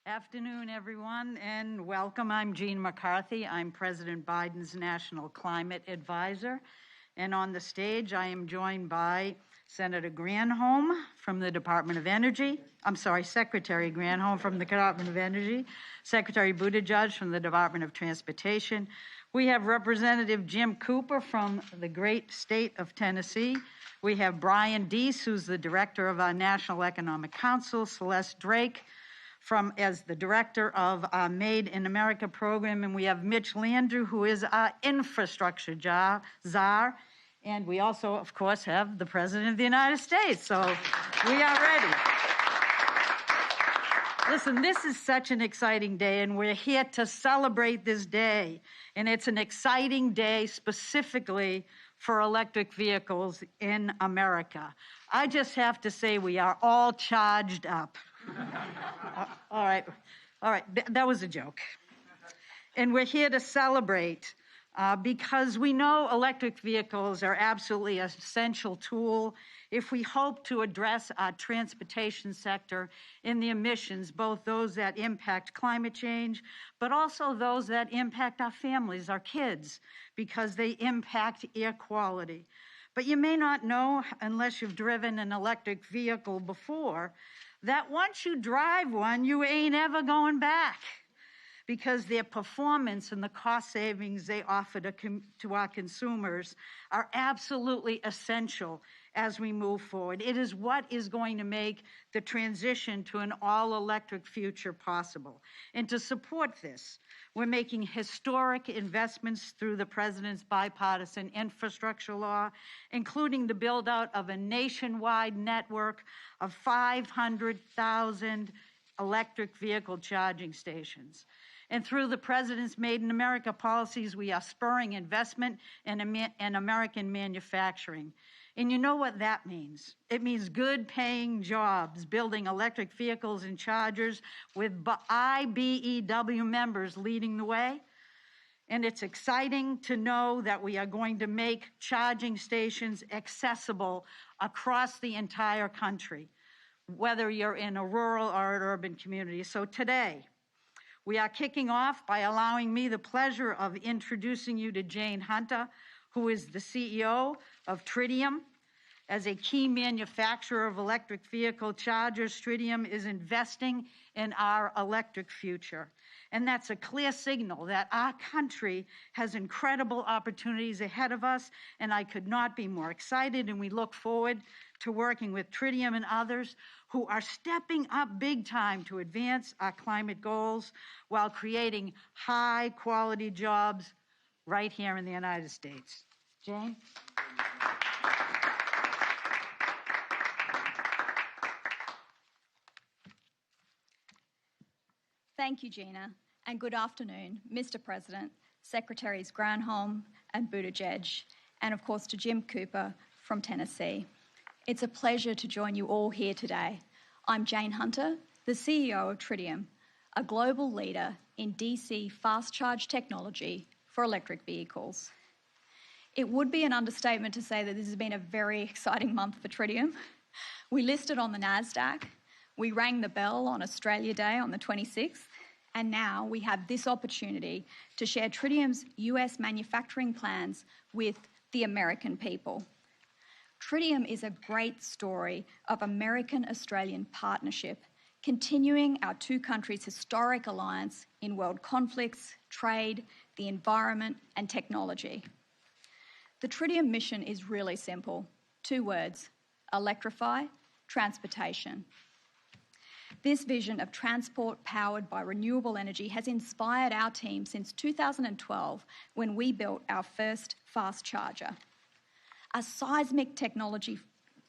Afternoon, everyone, and welcome. I'm Jean McCarthy. I'm President Biden's National Climate Advisor. And on the stage, I am joined by Senator Granholm from the Department of Energy. I'm sorry, Secretary Granholm from the Department of Energy, Secretary Buttigieg from the Department of Transportation. We have Representative Jim Cooper from the great state of Tennessee. We have Brian Deese, who's the Director of our National Economic Council, Celeste Drake, as the director of our Made in America program, and we have Mitch Landrieu, who is our infrastructure czar, and we also, of course, have the President of the United States, so we are ready. Listen, this is such an exciting day, and we're here to celebrate this day, and it's an exciting day specifically for electric vehicles in America. I just have to say we are all charged up. All right, that was a joke. And we're here to celebrate because we know electric vehicles are absolutely an essential tool if we hope to address our transportation sector in the emissions, both those that impact climate change, but also those that impact our families, our kids, because they impact air quality. But you may not know, unless you've driven an electric vehicle before, that once you drive one, you ain't ever going back, because their performance and the cost savings they offer to our consumers are absolutely essential as we move forward. It is what is going to make the transition to an all-electric future possible. And to support this, we're making historic investments through the President's bipartisan infrastructure law, including the build-out of a nationwide network of 500,000 electric vehicle charging stations. And through the President's Made in America policies, we are spurring investment in American manufacturing. And you know what that means. It means good paying jobs, building electric vehicles and chargers with IBEW members leading the way. And it's exciting to know that we are going to make charging stations accessible across the entire country, whether you're in a rural or an urban community. So today, we are kicking off by allowing me the pleasure of introducing you to Jane Hunter, who is the CEO of Tritium. As a key manufacturer of electric vehicle chargers, Tritium is investing in our electric future. And that's a clear signal that our country has incredible opportunities ahead of us, and I could not be more excited, and we look forward to working with Tritium and others who are stepping up big time to advance our climate goals while creating high-quality jobs right here in the United States. Jane? Thank you, Gina, and good afternoon, Mr. President, Secretaries Granholm and Buttigieg, and of course to Jim Cooper from Tennessee. It's a pleasure to join you all here today. I'm Jane Hunter, the CEO of Tritium, a global leader in DC fast charge technology for electric vehicles. It would be an understatement to say that this has been a very exciting month for Tritium. We listed on the NASDAQ, we rang the bell on Australia Day on the 26th, and now we have this opportunity to share Tritium's US manufacturing plans with the American people. Tritium is a great story of American-Australian partnership, continuing our two countries' historic alliance in world conflicts, trade, the environment, and technology. The Tritium mission is really simple. 2 words: electrify transportation. This vision of transport powered by renewable energy has inspired our team since 2012 when we built our first fast charger. A seismic technology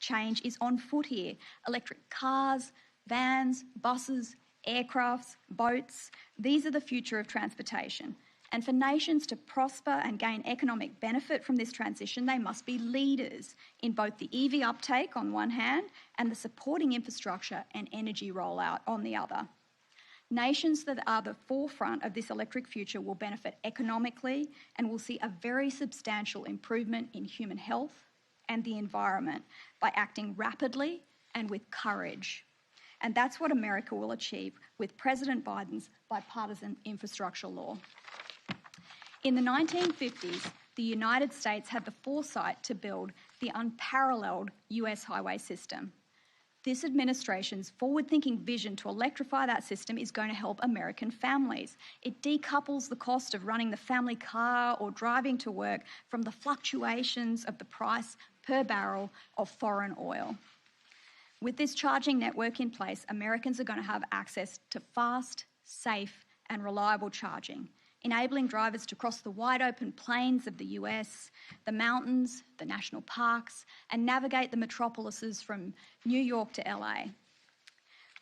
change is on foot here. Electric cars, vans, buses, aircrafts, boats, these are the future of transportation. And for nations to prosper and gain economic benefit from this transition, they must be leaders in both the EV uptake on one hand and the supporting infrastructure and energy rollout on the other. Nations that are the forefront of this electric future will benefit economically and will see a very substantial improvement in human health and the environment by acting rapidly and with courage. And that's what America will achieve with President Biden's bipartisan infrastructure law. In the 1950s, the United States had the foresight to build the unparalleled US highway system. This administration's forward-thinking vision to electrify that system is going to help American families. It decouples the cost of running the family car or driving to work from the fluctuations of the price per barrel of foreign oil. With this charging network in place, Americans are going to have access to fast, safe, and reliable charging, enabling drivers to cross the wide-open plains of the US, the mountains, the national parks, and navigate the metropolises from New York to LA.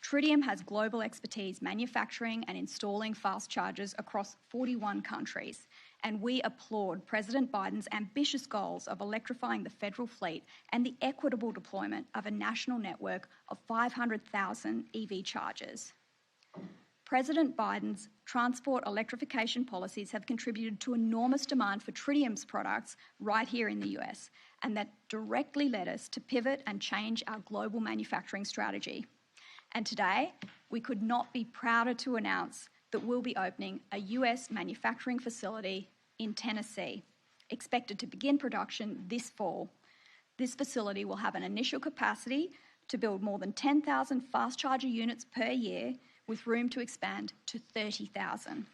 Tritium has global expertise manufacturing and installing fast chargers across 41 countries, and we applaud President Biden's ambitious goals of electrifying the federal fleet and the equitable deployment of a national network of 500,000 EV chargers. President Biden's transport electrification policies have contributed to enormous demand for Tritium's products right here in the US, and that directly led us to pivot and change our global manufacturing strategy. And today, we could not be prouder to announce that we'll be opening a US manufacturing facility in Tennessee, expected to begin production this fall. This facility will have an initial capacity to build more than 10,000 fast charger units per year, with room to expand to 30,000.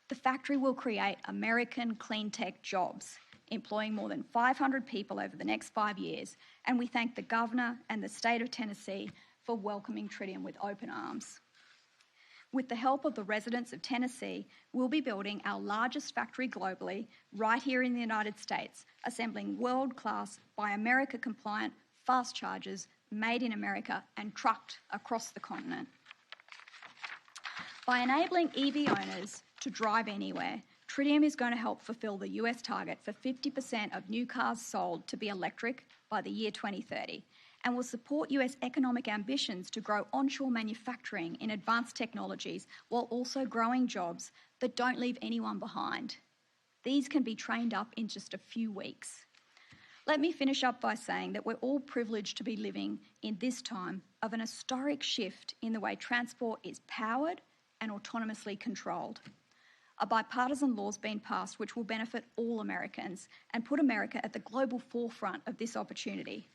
The factory will create American clean tech jobs, employing more than 500 people over the next 5 years, and we thank the Governor and the state of Tennessee for welcoming Tritium with open arms. With the help of the residents of Tennessee, we'll be building our largest factory globally right here in the United States, assembling world-class, Buy America-compliant fast chargers made in America and trucked across the continent. By enabling EV owners to drive anywhere, Tritium is going to help fulfill the US target for 50% of new cars sold to be electric by the year 2030, and will support US economic ambitions to grow onshore manufacturing in advanced technologies while also growing jobs that don't leave anyone behind. These can be trained up in just a few weeks. Let me finish up by saying that we're all privileged to be living in this time of an historic shift in the way transport is powered and autonomously controlled. A bipartisan law's been passed which will benefit all Americans and put America at the global forefront of this opportunity.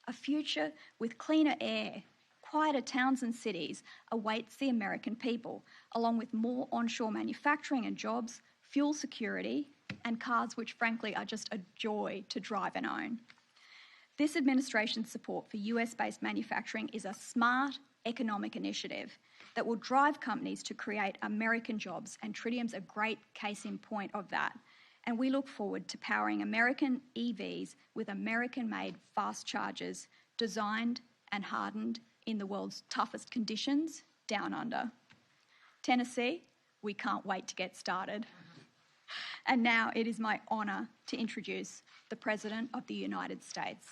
A future with cleaner air, quieter towns and cities awaits the American people, along with more onshore manufacturing and jobs, fuel security, and cars which frankly are just a joy to drive and own. This administration's support for US-based manufacturing is a smart economic initiative that will drive companies to create American jobs, and Tritium's a great case in point of that. And we look forward to powering American EVs with American-made fast chargers designed and hardened in the world's toughest conditions down under. Tennessee, we can't wait to get started. And now it is my honour to introduce the President of the United States.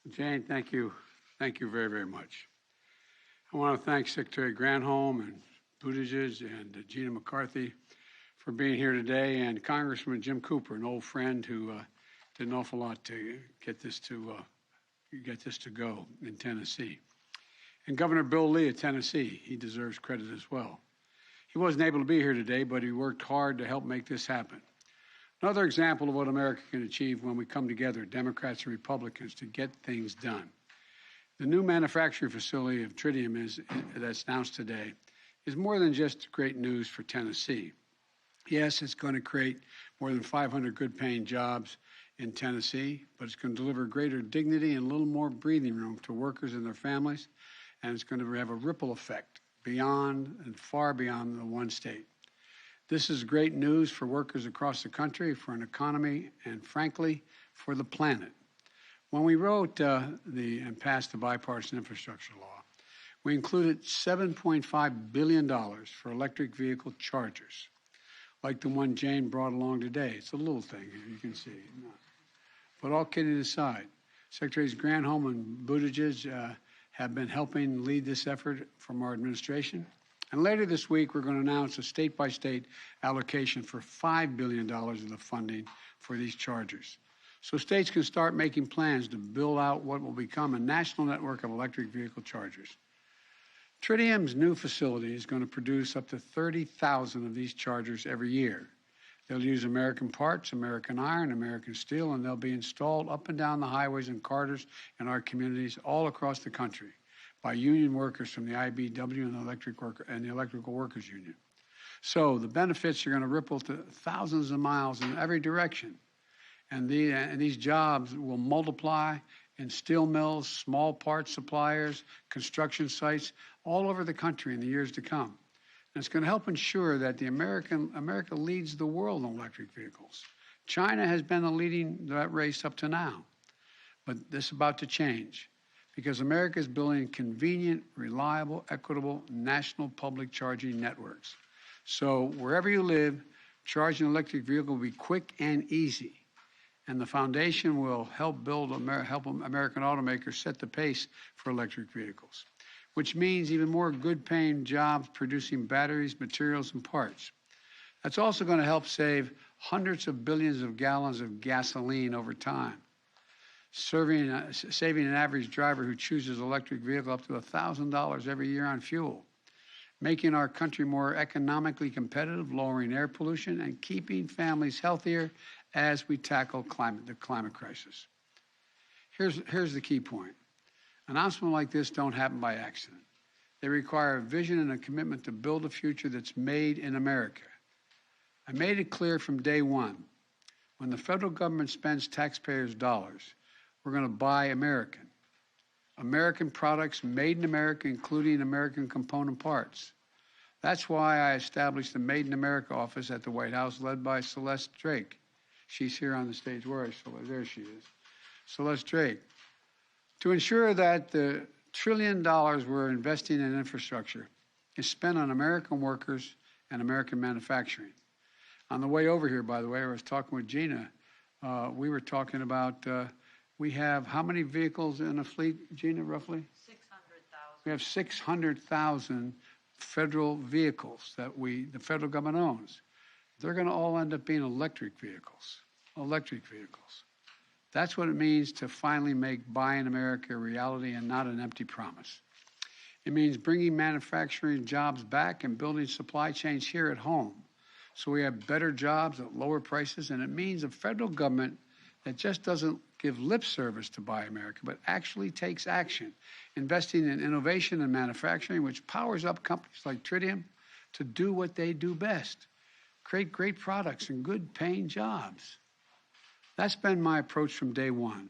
Jane, thank you. Thank you very, very much. I want to thank Secretary Granholm and Buttigieg and Gina McCarthy for being here today, and Congressman Jim Cooper, an old friend who did an awful lot to get this to go in Tennessee. And Governor Bill Lee of Tennessee, he deserves credit as well. He wasn't able to be here today, but he worked hard to help make this happen. Another example of what America can achieve when we come together, Democrats and Republicans, to get things done. The new manufacturing facility of Tritium that's announced today is more than just great news for Tennessee. Yes, it's going to create more than 500 good-paying jobs in Tennessee, but it's going to deliver greater dignity and a little more breathing room to workers and their families, and it's going to have a ripple effect beyond and far beyond the one state. This is great news for workers across the country, for an economy, and frankly, for the planet. When we wrote and passed the bipartisan infrastructure law, we included $7.5 billion for electric vehicle chargers, like the one Jane brought along today. It's a little thing, you can see. But all kidding aside, Secretaries Granholm and Buttigieg have been helping lead this effort from our administration. And later this week, we're going to announce a state-by-state allocation for $5 billion of the funding for these chargers. So states can start making plans to build out what will become a national network of electric vehicle chargers. Tritium's new facility is going to produce up to 30,000 of these chargers every year. They'll use American parts, American iron, American steel, and they'll be installed up and down the highways and corridors in our communities all across the country by union workers from the IBEW and the Electrical Workers Union. So the benefits are going to ripple to thousands of miles in every direction. And these jobs will multiply in steel mills, small parts suppliers, construction sites all over the country in the years to come. And it's going to help ensure that America leads the world in electric vehicles. China has been leading that race up to now, but this is about to change because America is building convenient, reliable, equitable, national public charging networks. So wherever you live, charging an electric vehicle will be quick and easy. And the foundation will help help American automakers set the pace for electric vehicles, which means even more good-paying jobs producing batteries, materials, and parts. That's also going to help save hundreds of billions of gallons of gasoline over time, saving an average driver who chooses an electric vehicle up to $1,000 every year on fuel, making our country more economically competitive, lowering air pollution, and keeping families healthier as we tackle the climate crisis. Here's the key point. Announcements like this don't happen by accident. They require a vision and a commitment to build a future that's made in America. I made it clear from day one, when the federal government spends taxpayers' dollars, we're going to buy American. American products made in America, including American component parts. That's why I established the Made in America office at the White House, led by Celeste Drake. She's here on the stage. Where is Celeste? There she is. Celeste Drake. To ensure that the $1 trillion we're investing in infrastructure is spent on American workers and American manufacturing. On the way over here, by the way, I was talking with Gina. We were talking about, we have how many vehicles in a fleet, Gina, roughly? 600,000. We have 600,000 federal vehicles that the federal government owns. They're going to all end up being electric vehicles. Electric vehicles. That's what it means to finally make buying America a reality and not an empty promise. It means bringing manufacturing jobs back and building supply chains here at home so we have better jobs at lower prices. And it means a federal government that just doesn't give lip service to Buy America, but actually takes action, investing in innovation and manufacturing, which powers up companies like Tritium to do what they do best, create great products and good-paying jobs. That's been my approach from day one.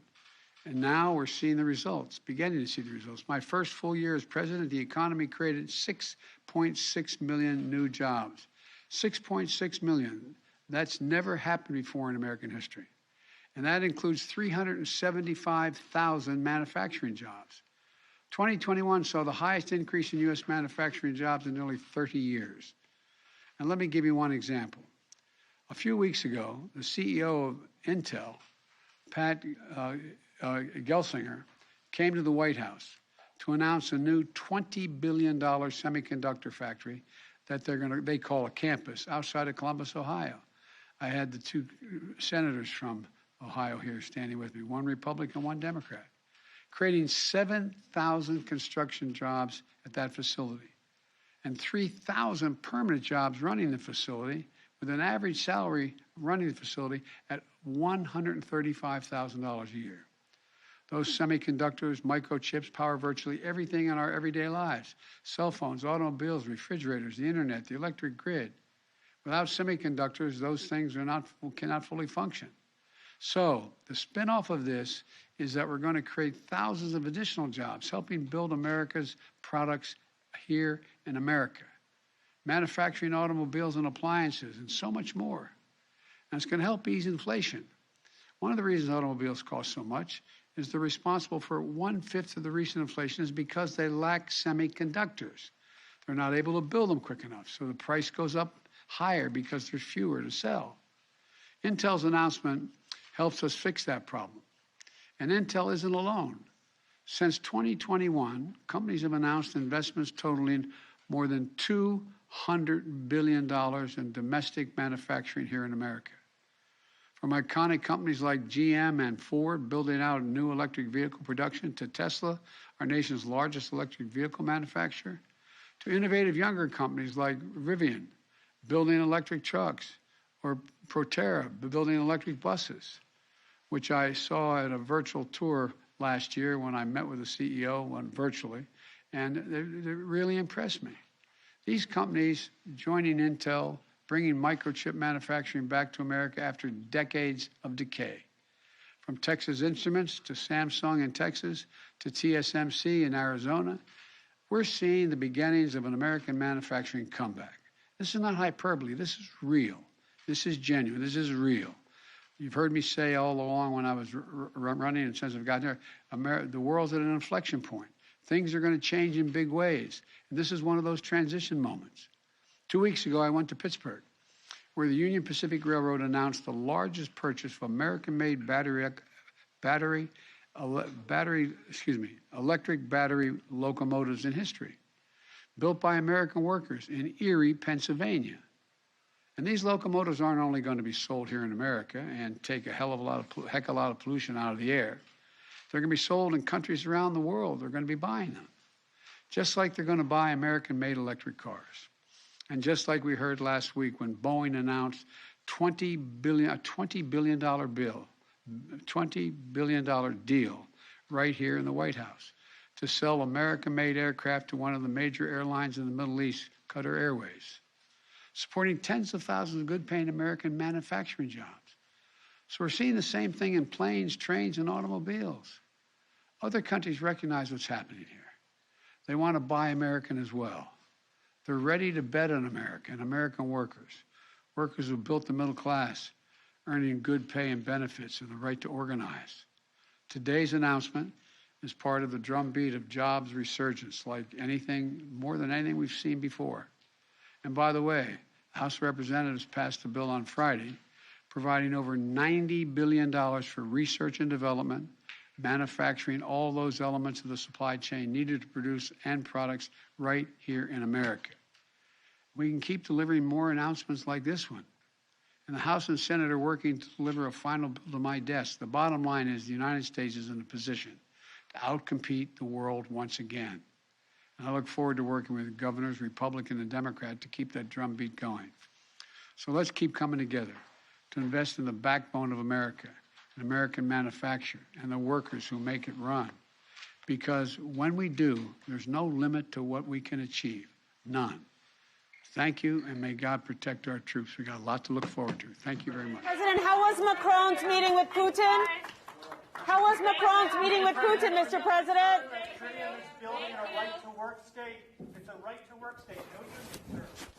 And now we're seeing the results, beginning to see the results. My first full year as president, the economy created 6.6 million new jobs. 6.6 million. That's never happened before in American history. And that includes 375,000 manufacturing jobs. 2021 saw the highest increase in U.S. manufacturing jobs in nearly 30 years. And let me give you one example. A few weeks ago, the CEO of Intel, Pat Gelsinger, came to the White House to announce a new $20 billion semiconductor factory that they call a campus outside of Columbus, Ohio. I had the two senators from Ohio here standing with me, one Republican, one Democrat, creating 7,000 construction jobs at that facility and 3,000 permanent jobs running the facility with an average salary running the facility at $135,000 a year. Those semiconductors, microchips, power virtually everything in our everyday lives. Cell phones, automobiles, refrigerators, the internet, the electric grid. Without semiconductors, those things cannot fully function. So the spinoff of this is that we're going to create thousands of additional jobs, helping build America's products here in America. Manufacturing automobiles and appliances, and so much more. And it's going to help ease inflation. One of the reasons automobiles cost so much is they're responsible for 1/5 of the recent inflation is because they lack semiconductors. They're not able to build them quick enough, so the price goes up higher because there's fewer to sell. Intel's announcement helps us fix that problem. And Intel isn't alone. Since 2021, companies have announced investments totaling more than $200 billion in domestic manufacturing here in America. From iconic companies like GM and Ford building out new electric vehicle production to Tesla, our nation's largest electric vehicle manufacturer, to innovative younger companies like Rivian building electric trucks, or Proterra building electric buses, which I saw at a virtual tour last year when I met with the CEO virtually, and they really impressed me. These companies joining Intel, bringing microchip manufacturing back to America after decades of decay. From Texas Instruments to Samsung in Texas to TSMC in Arizona, we're seeing the beginnings of an American manufacturing comeback. This is not hyperbole. This is real. This is genuine. This is real. You've heard me say all along when I was running and since I've gotten there, the world's at an inflection point. Things are going to change in big ways. And this is one of those transition moments. 2 weeks ago, I went to Pittsburgh, where the Union Pacific Railroad announced the largest purchase of American-made electric battery locomotives in history, built by American workers in Erie, Pennsylvania. And these locomotives aren't only going to be sold here in America and take a heck of a lot of pollution out of the air. They're going to be sold in countries around the world. They're going to be buying them, just like they're going to buy American-made electric cars. And just like we heard last week when Boeing announced a $20 billion deal right here in the White House to sell American-made aircraft to one of the major airlines in the Middle East, Qatar Airways, supporting tens of thousands of good-paying American manufacturing jobs. So we're seeing the same thing in planes, trains, and automobiles. Other countries recognize what's happening here. They want to buy American as well. They're ready to bet on America and American workers who built the middle class, earning good pay and benefits and the right to organize. Today's announcement is part of the drumbeat of jobs resurgence like more than anything we've seen before. And by the way, House of Representatives passed a bill on Friday providing over $90 billion for research and development, manufacturing all those elements of the supply chain needed to produce end products right here in America. We can keep delivering more announcements like this one. And the House and Senate are working to deliver a final bill to my desk. The bottom line is the United States is in a position to outcompete the world once again. And I look forward to working with governors, Republican and Democrat, to keep that drumbeat going. So let's keep coming together to invest in the backbone of America, and American manufacture, and the workers who make it run. Because when we do, there's no limit to what we can achieve. None. Thank you, and may God protect our troops. We got a lot to look forward to. Thank you very much. President, how was Macron's meeting with Putin? How was Macron's meeting with Putin, Mr. President? Building a right-to-work state. It's a right-to-work state. No, sir.